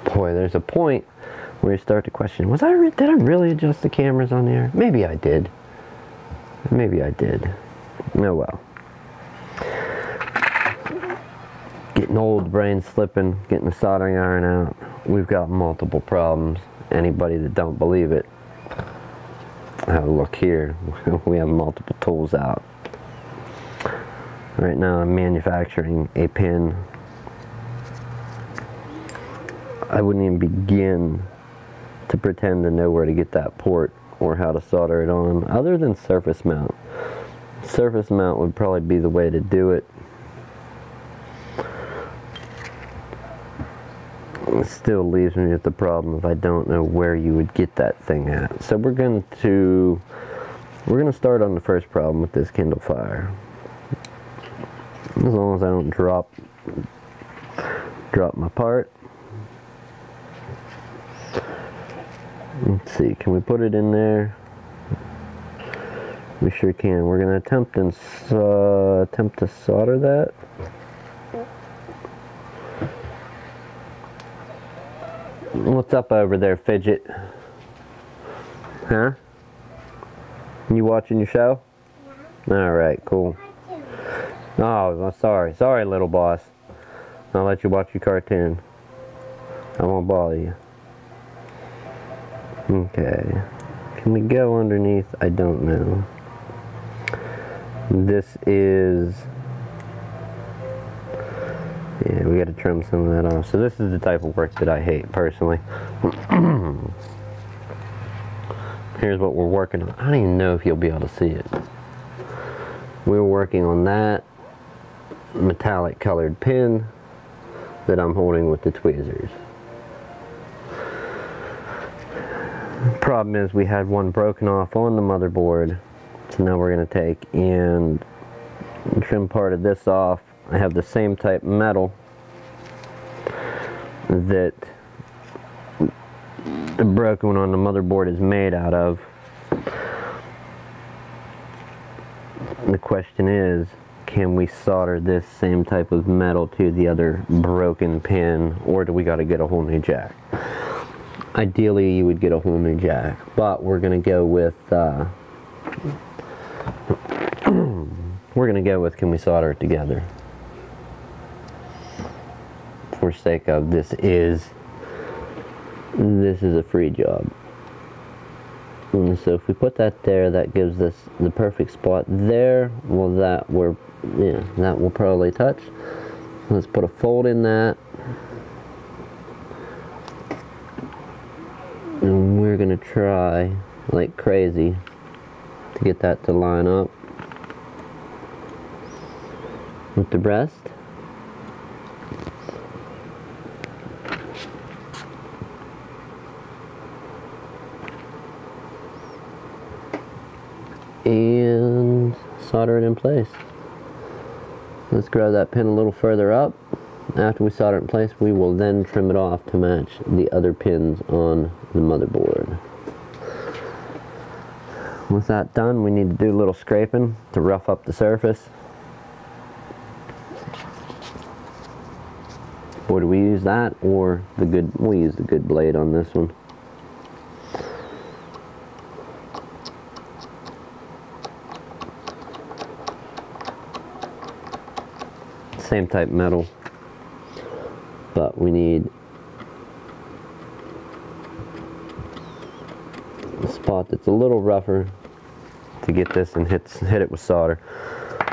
Boy, there's a point where you start to question, did I really adjust the cameras on there? Maybe I did. Maybe I did. Oh well. Getting old, brain slipping, getting the soldering iron out. We've got multiple problems. Anybody that don't believe it, have a look here. We have multiple tools out. Right now I'm manufacturing a pin. I wouldn't even begin to pretend to know where to get that port or how to solder it on, other than surface mount. Surface mount would probably be the way to do it. It still leaves me with the problem if I don't know where you would get that thing at. So we're gonna start on the first problem with this Kindle Fire. As long as I don't drop my part. Let's see, can we put it in there? We sure can. We're gonna attempt to solder that. What's up over there, Fidget? Huh? You watching your show? Yeah. Alright, cool. Oh, sorry. Sorry, little boss. I'll let you watch your cartoon. I won't bother you. Okay. Can we go underneath? I don't know. This is... yeah, we gotta trim some of that off. So this is the type of work that I hate, personally. Here's what we're working on. I don't even know if you'll be able to see it. We're working on that metallic colored pin that I'm holding with the tweezers. Problem is we had one broken off on the motherboard, so now we're going to take and trim part of this off. I have the same type metal that the broken one on the motherboard is made out of. The question is, can we solder this same type of metal to the other broken pin, or do we got to get a whole new jack? Ideally you would get a whole new jack, but we're gonna go with can we solder it together? For sake of this is a free job. And so if we put that there, that gives us the perfect spot there. Well, that will probably touch. Let's put a fold in that. And we're gonna try like crazy to get that to line up with the breast. And solder it in place. Let's grab that pin a little further up. After we solder it in place, we will then trim it off to match the other pins on the motherboard. With that done, we need to do a little scraping to rough up the surface. Or do we use that, or we'll use the good blade on this one. Same type metal, but we need a spot that's a little rougher to get this and hit it with solder.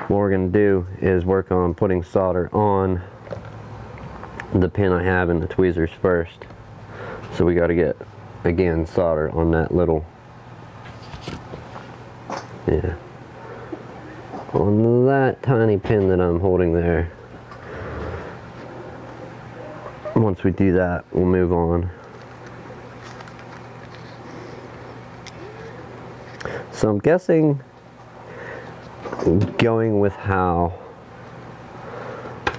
What we're going to do is work on putting solder on the pin I have in the tweezers first. So we got to get, again, solder on that little, on that tiny pin that I'm holding there. Once we do that, we'll move on. So I'm guessing, going with how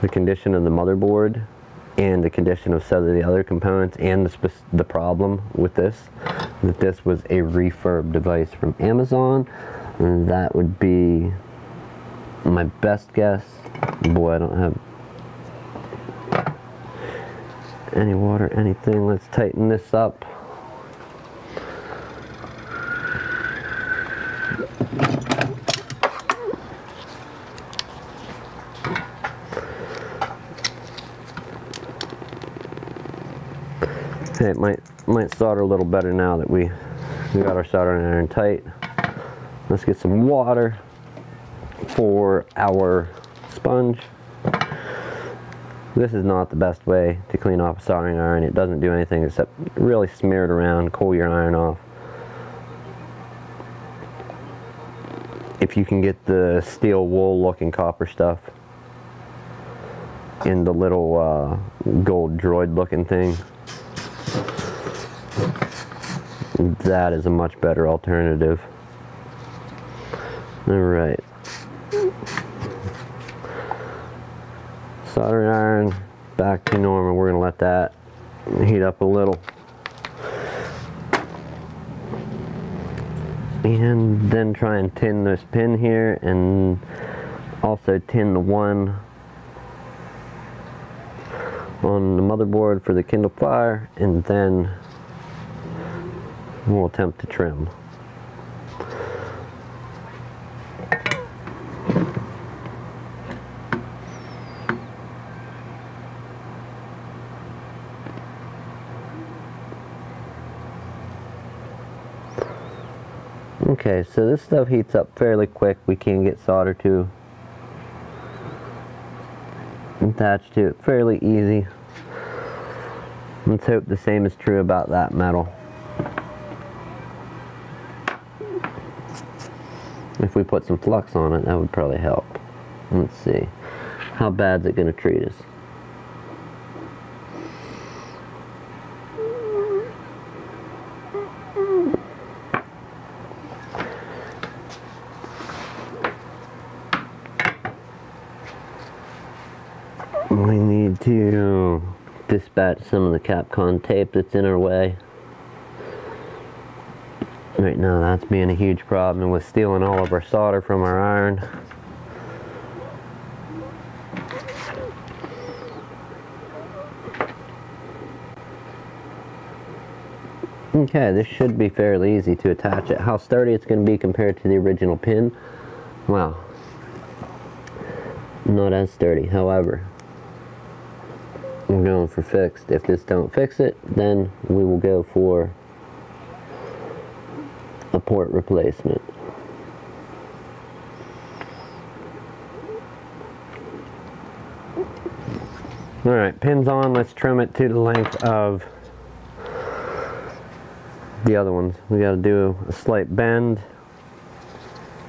the condition of the motherboard and the condition of some of the other components and the problem with this, that this was a refurb device from Amazon, that would be my best guess. Boy, I don't have any water, anything. Let's tighten this up. Okay, it might solder a little better now that we got our soldering iron tight. Let's get some water for our sponge. This is not the best way to clean off a soldering iron. It doesn't do anything except really smear it around, cool your iron off. If you can get the steel wool looking copper stuff in the little gold droid looking thing, that is a much better alternative. Alright. Soldering iron back to normal. We're going to let that heat up a little. And then try and tin this pin here, and also tin the one on the motherboard for the Kindle Fire, and then we'll attempt to trim. Okay, so this stuff heats up fairly quick. We can get solder to attach to it fairly easy. Let's hope the same is true about that metal. If we put some flux on it, that would probably help. Let's see. How bad is it going to treat us? We need to dispatch some of the Capcom tape that's in our way. Right now that's being a huge problem, and with stealing all of our solder from our iron. Okay, this should be fairly easy to attach it. How sturdy it's going to be compared to the original pin, well, not as sturdy. However, we're going for fixed. If this don't fix it, then we will go for a port replacement. Alright, pins on. Let's trim it to the length of the other ones. We got to do a slight bend.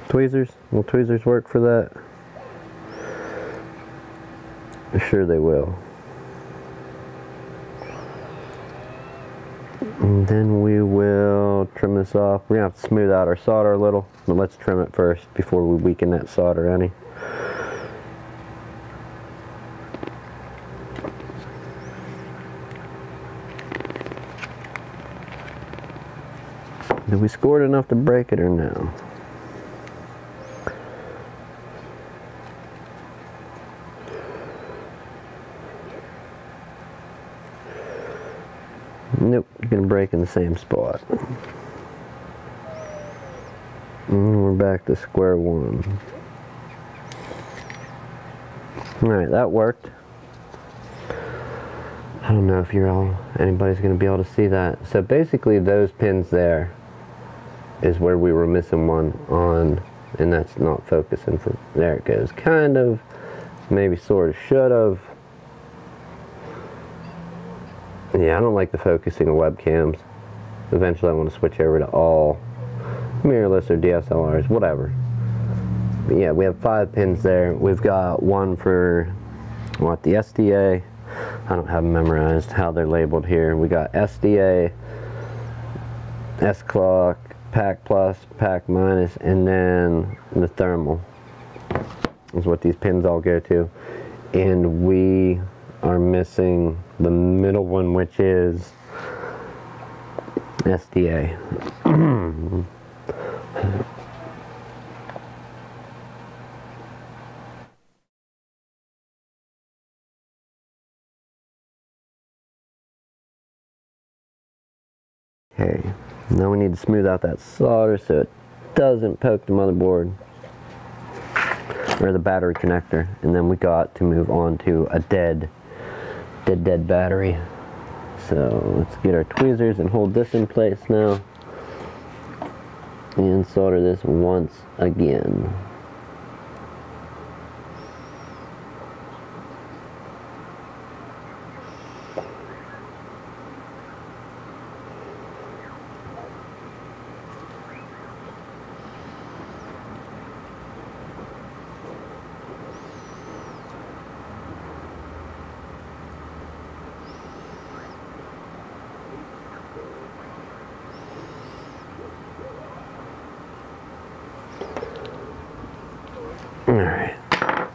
Tweezers. Will tweezers work for that? Sure they will. And then we will trim this off. We're going to have to smooth out our solder a little, but let's trim it first before we weaken that solder any. Did we score it enough to break it or no? Nope, it's going to break in the same spot. And we're back to square one. Alright, that worked. I don't know if anybody's going to be able to see that. So basically those pins there is where we were missing one on, and that's not focusing. There it goes. Kind of, maybe sort of should have. Yeah, I don't like the focusing of webcams. Eventually I want to switch over to all mirrorless or DSLRs, whatever. But yeah, we have 5 pins there. We've got one for, what, the SDA. I don't have them memorized how they're labeled here. We got SDA, S-Clock, Pack Plus, Pack Minus, and then the thermal is what these pins all go to. And we are missing the middle one, which is SDA. Okay, now we need to smooth out that solder so it doesn't poke the motherboard or the battery connector, and then we got to move on to a dead battery. So let's get our tweezers and hold this in place now and solder this once again. Alright,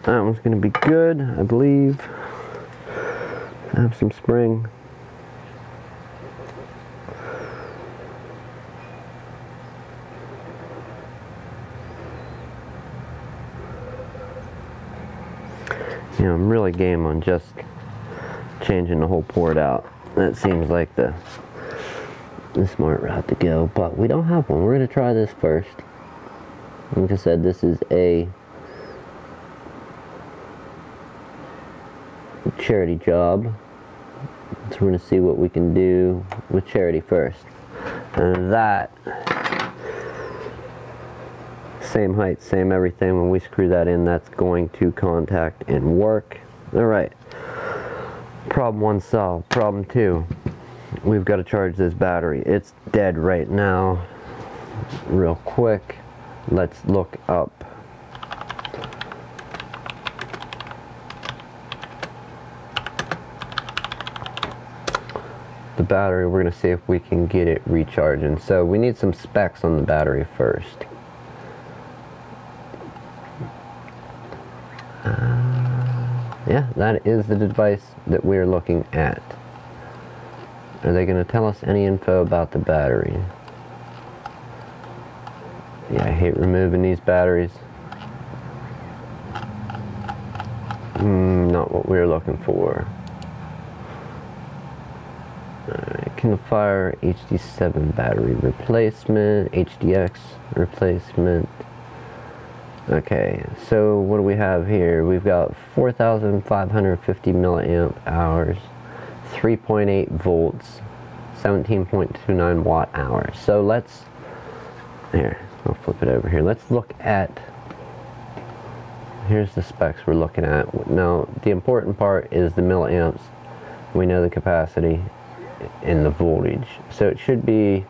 that one's going to be good, I believe. I have some spring. You know, I'm really game on just changing the whole port out. That seems like the smart route to go, but we don't have one. We're going to try this first. Like I said, this is a charity job, so we're going to see what we can do with charity first. And that, same height, same everything. When we screw that in, that's going to contact and work. Alright, problem one solved. Problem two, we've got to charge this battery. It's dead right now. Real quick, let's look up the battery. We're going to see if we can get it recharging. So we need some specs on the battery first. Yeah, that is the device that we're looking at. Are they going to tell us any info about the battery? Yeah, I hate removing these batteries. Not what we're looking for. Kindle Fire HD7 battery replacement, HDX replacement. Okay, so what do we have here? We've got 4,550 milliamp hours, 3.8 volts, 17.29 watt hours. So let's, here, I'll flip it over here. Let's look at, here's the specs we're looking at. Now, the important part is the milliamps. We know the capacity and the voltage. So it should be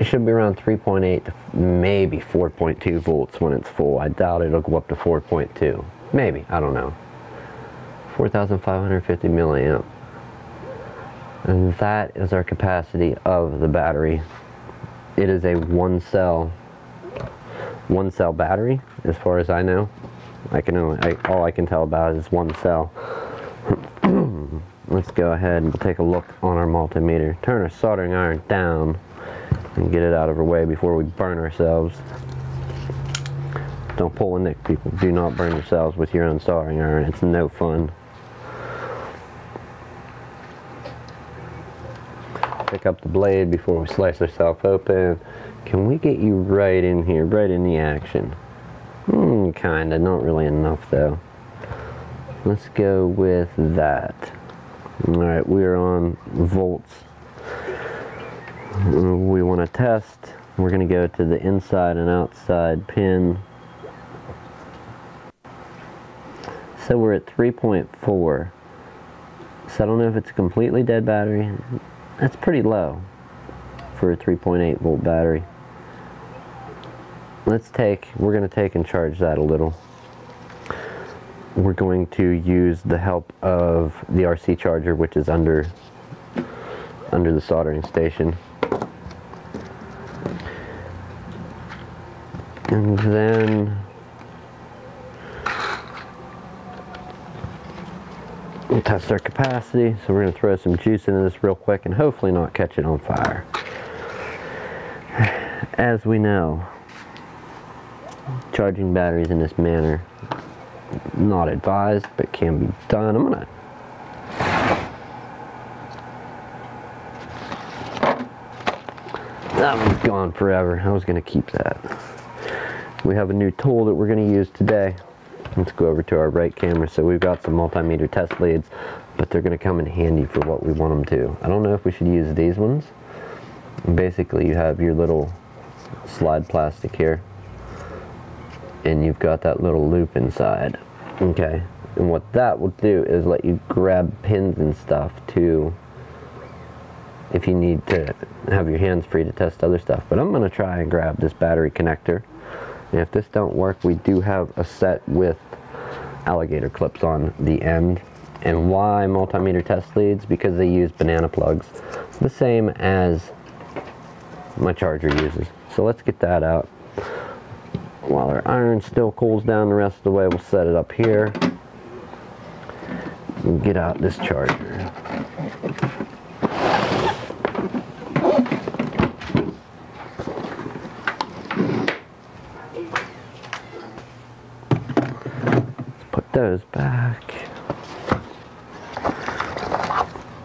around 3.8 to maybe 4.2 volts when it's full. I doubt it'll go up to 4.2. Maybe, I don't know. 4,550 milliamp. And that is our capacity of the battery. It is a one cell battery, as far as I know. All I can tell about it is one cell. Let's go ahead and take a look on our multimeter. Turn our soldering iron down and get it out of our way before we burn ourselves. Don't pull a nick, people. Do not burn yourselves with your own soldering iron. It's no fun. Pick up the blade before we slice ourselves open. Can we get you right in here, right in the action? Kinda, not really enough though. Let's go with that. Alright, we are on volts. We want to test. We're going to go to the inside and outside pin. So we're at 3.4. So I don't know if it's a completely dead battery. That's pretty low for a 3.8 volt battery. We're going to take and charge that a little. We're going to use the help of the RC charger, which is under the soldering station. And then we'll test our capacity. So we're going to throw some juice into this real quick and hopefully not catch it on fire. As we know, charging batteries in this manner, not advised, but can be done. That one's gone forever. I was going to keep that. We have a new tool that we're going to use today. Let's go over to our right camera. So we've got some multimeter test leads, but they're going to come in handy for what we want them to. I don't know if we should use these ones. Basically, you have your little slide plastic here, and you've got that little loop inside. Okay, and what that will do is let you grab pins and stuff to, if you need to have your hands free to test other stuff. But I'm going to try and grab this battery connector. And if this don't work, we do have a set with alligator clips on the end. And why multimeter test leads? Because they use banana plugs, the same as my charger uses. So let's get that out. While our iron still cools down the rest of the way, we'll set it up here and get out this charger. Those back.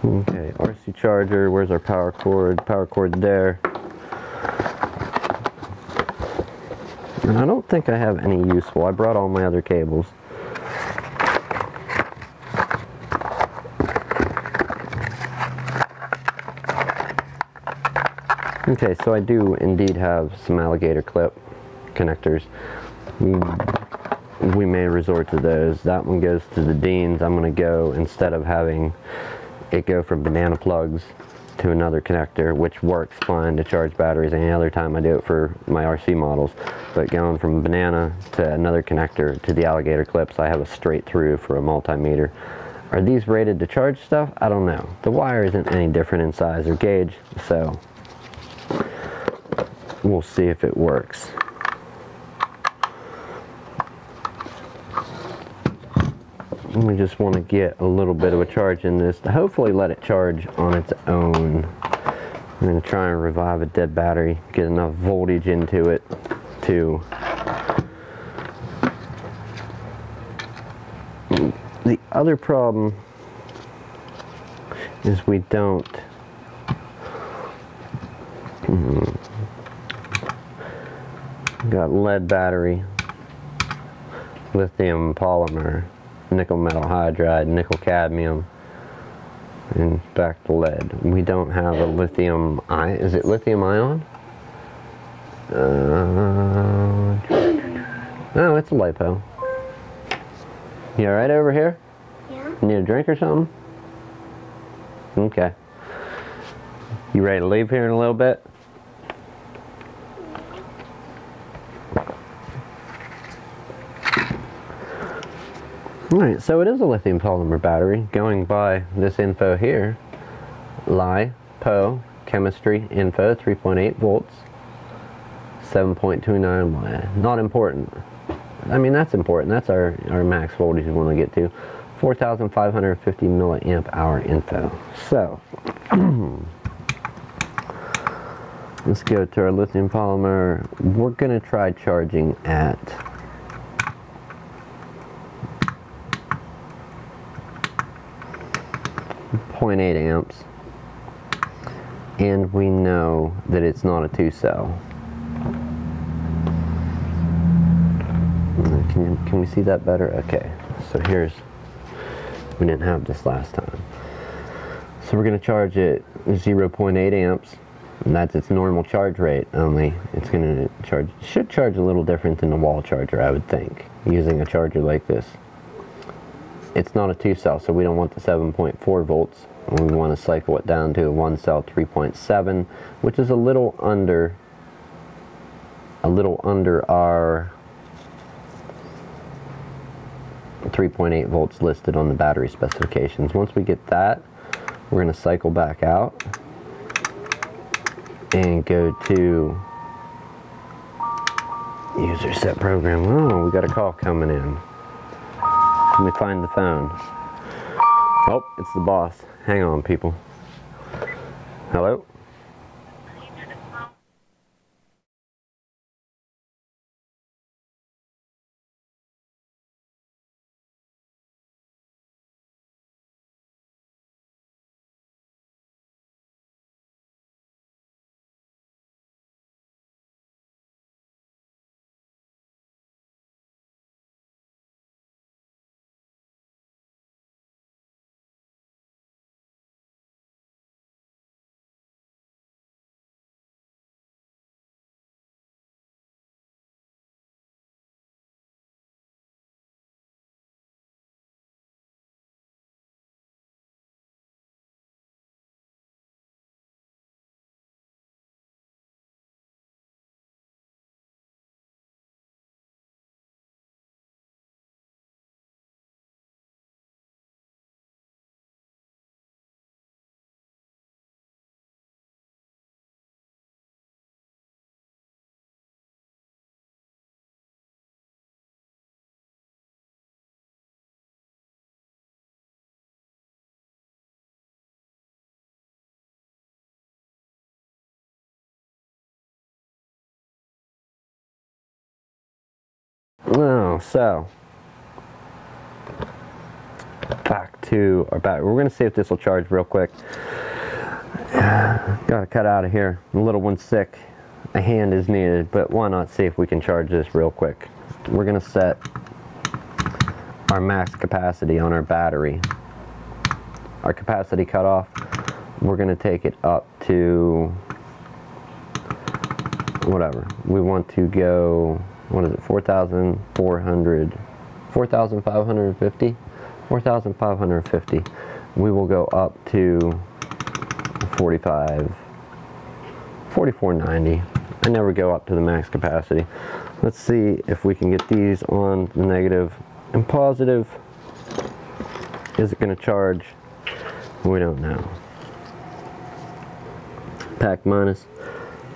Okay, RC charger, where's our power cord? Power cord there. And I don't think I have any useful. I brought all my other cables. Okay, so I do indeed have some alligator clip connectors. We may resort to those. That one goes to the Deans. I'm going to go, instead of having it go from banana plugs to another connector, which works fine to charge batteries any other time I do it for my RC models, but going from banana to another connector to the alligator clips, I have a straight through for a multimeter. Are these rated to charge stuff? I don't know. The wire isn't any different in size or gauge, so we'll see if it works. We just want to get a little bit of a charge in this to hopefully let it charge on its own. I'm going to try and revive a dead battery, get enough voltage into it to... The other problem is we don't... Got lead battery, lithium polymer, nickel metal hydride, nickel cadmium, and back to lead. We don't have a lithium ion. Is it lithium ion? No, it's a lipo. You alright over here? Yeah. You need a drink or something? Okay. You ready to leave here in a little bit? Alright, so it is a lithium polymer battery, going by this info here. LiPo chemistry info, 3.8 volts, 7.29 watt. Not important. I mean, that's important. That's our max voltage we want to get to. 4,550 milliamp hour info. So, let's go to our lithium polymer. We're going to try charging at 0.8 amps, and we know that it's not a 2-cell. Can we see that better? Okay, so here's, we didn't have this last time. So we're going to charge it 0.8 amps, and that's its normal charge rate, only it's going to charge, should charge a little different than the wall charger, I would think, using a charger like this. It's not a 2-cell, so we don't want the 7.4 volts. We want to cycle it down to a 1-cell 3.7, which is a little under our 3.8 volts listed on the battery specifications. Once we get that, we're going to cycle back out and go to user set program. Oh, we got a call coming in. Let me find the phone. Oh, it's the boss. Hang on, people. Hello? now. So back to our battery. We're going to see if this will charge real quick. Gotta cut out of here. The little one's sick. A hand is needed, but why not see if we can charge this real quick. We're going to set our max capacity on our battery. Our capacity cutoff, we're going to take it up to whatever. We want to go, what is it, 4,400, 4,550? 4,550. We will go up to 4490. I never go up to the max capacity. Let's see if we can get these on the negative and positive. Is it going to charge? We don't know. Pack minus,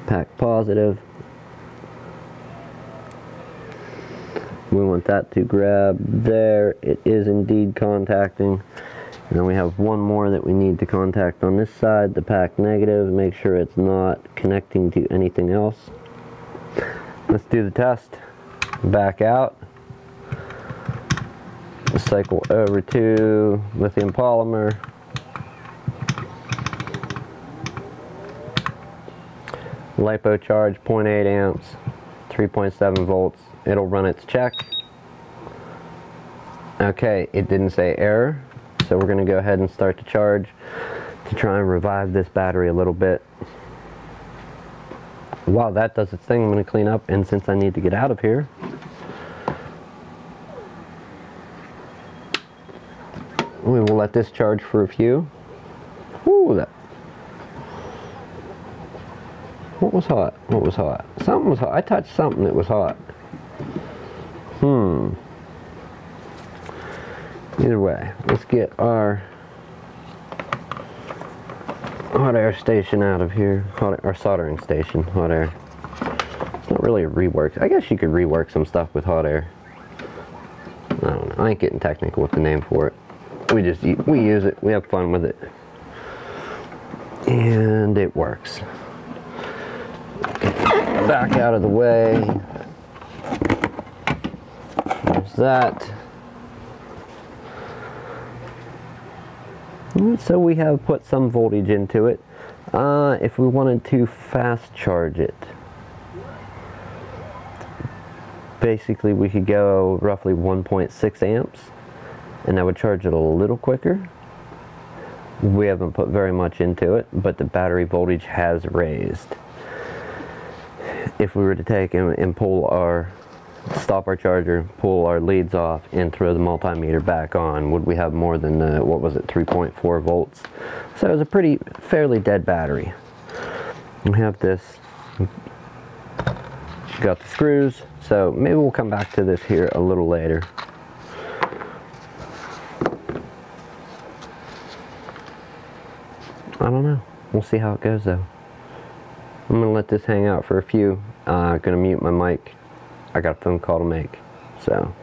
pack positive. We want that to grab there. It is indeed contacting. And then we have one more that we need to contact on this side, the pack negative. Make sure it's not connecting to anything else. Let's do the test. Back out. Cycle over to lithium polymer. LiPo charge 0.8 amps, 3.7 volts. It'll run its check. Okay, it didn't say error, so we're going to go ahead and start the charge to try and revive this battery a little bit. While that does its thing, I'm going to clean up, and since I need to get out of here, we will let this charge for a few. Ooh, that. What was hot? What was hot? Something was hot. I touched something that was hot. Either way, let's get our hot air station out of here. Our soldering station, hot air. It's not really a rework. I guess you could rework some stuff with hot air. I don't know. I ain't getting technical with the name for it. We use it. We have fun with it. And it works. Back out of the way. There's that. So we have put some voltage into it. If we wanted to fast charge it, basically we could go roughly 1.6 amps, and that would charge it a little quicker. We haven't put very much into it, but the battery voltage has raised. If we were to take and stop our charger, pull our leads off, and throw the multimeter back on, would we have more than, what was it, 3.4 volts? So it was a fairly dead battery. We have this, got the screws, so maybe we'll come back to this here a little later. I don't know. We'll see how it goes though. I'm going to let this hang out for a few. Going to mute my mic. I got a phone call to make. So.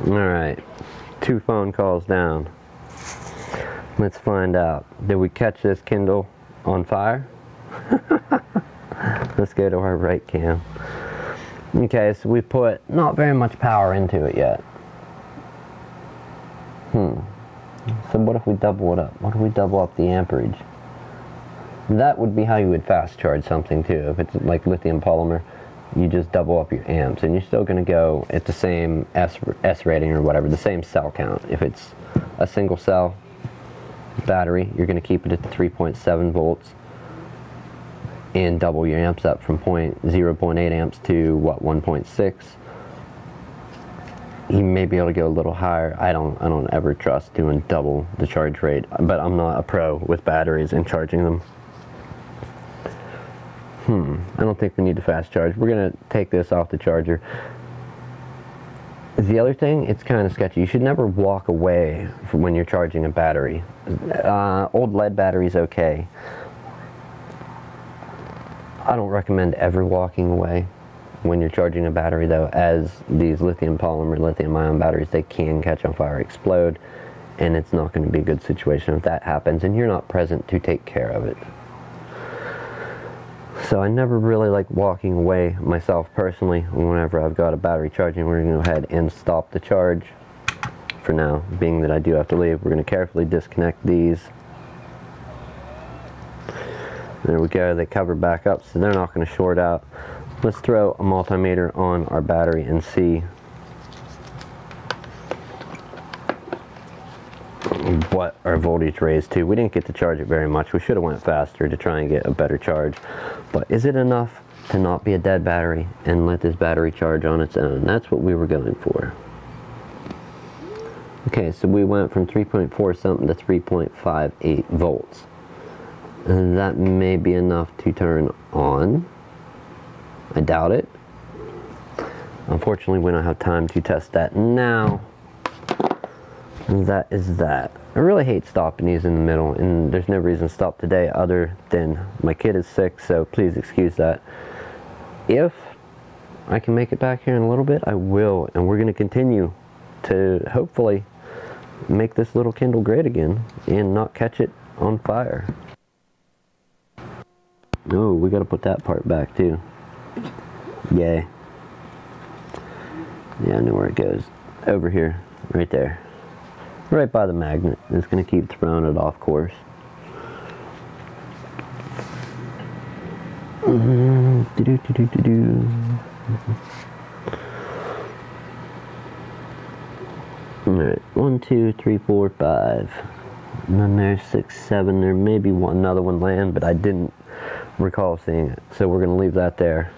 Alright, 2 phone calls down. Let's find out. Did we catch this Kindle on fire? Let's go to our right cam. Okay, so we put not very much power into it yet. So what if we double it up? What if we double up the amperage? That would be how you would fast charge something too. If it's like lithium polymer, you just double up your amps, and you're still going to go at the same S rating or whatever, the same cell count. If it's a single cell battery, you're going to keep it at the 3.7 volts and double your amps up from 0.8 amps to what, 1.6. You may be able to go a little higher. I don't ever trust doing double the charge rate, but I'm not a pro with batteries and charging them. I don't think we need to fast charge. We're going to take this off the charger. The other thing, it's kind of sketchy. You should never walk away when you're charging a battery. Old lead battery's okay. I don't recommend ever walking away when you're charging a battery though, as these lithium polymer, lithium ion batteries, they can catch on fire, explode, and it's not going to be a good situation if that happens and you're not present to take care of it. So I never really like walking away myself personally. Whenever I've got a battery charging, we're going to go ahead and stop the charge for now, being that I do have to leave. We're going to carefully disconnect these. There we go, they cover back up so they're not going to short out. Let's throw a multimeter on our battery and see what our voltage raised to. We didn't get to charge it very much. We should have went faster to try and get a better charge. But is it enough to not be a dead battery and let this battery charge on its own? That's what we were going for. Okay, so we went from 3.4 something to 3.58 volts. And that may be enough to turn on. I doubt it. Unfortunately, we don't have time to test that now. That is that. I really hate stopping these in the middle, and there's no reason to stop today other than my kid is sick, so please excuse that. If I can make it back here in a little bit, I will, and we're going to continue to hopefully make this little Kindle great again and not catch it on fire. Oh, we got to put that part back too. Yay. Yeah, I know where it goes. Over here, right there. Right by the magnet. It's going to keep throwing it off course. Alright, 1, 2, 3, 4, 5. And then there's 6, 7. There may be another one land, but I didn't recall seeing it. So we're going to leave that there.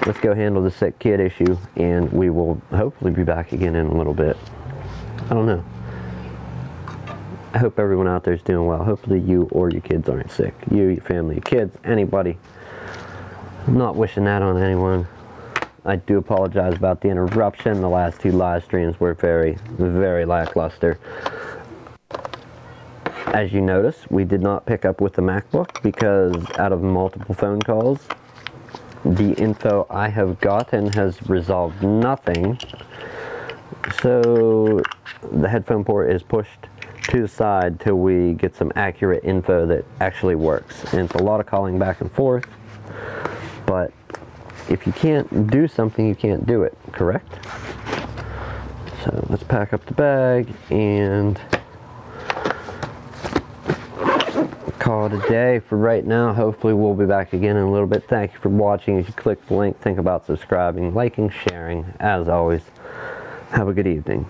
Let's go handle the sick kid issue, and we will hopefully be back again in a little bit. I don't know. I hope everyone out there is doing well. Hopefully you or your kids aren't sick. You, your family, your kids, anybody. I'm not wishing that on anyone. I do apologize about the interruption. The last 2 live streams were very, very lackluster. As you notice, we did not pick up with the MacBook because out of multiple phone calls, the info I have gotten has resolved nothing. So the headphone port is pushed to the side till we get some accurate info that actually works. And it's a lot of calling back and forth, but if you can't do something, you can't do it, correct? So let's pack up the bag and call it a day for right now. Hopefully we'll be back again in a little bit. Thank you for watching. If you click the link, think about subscribing, liking, sharing. As always, have a good evening.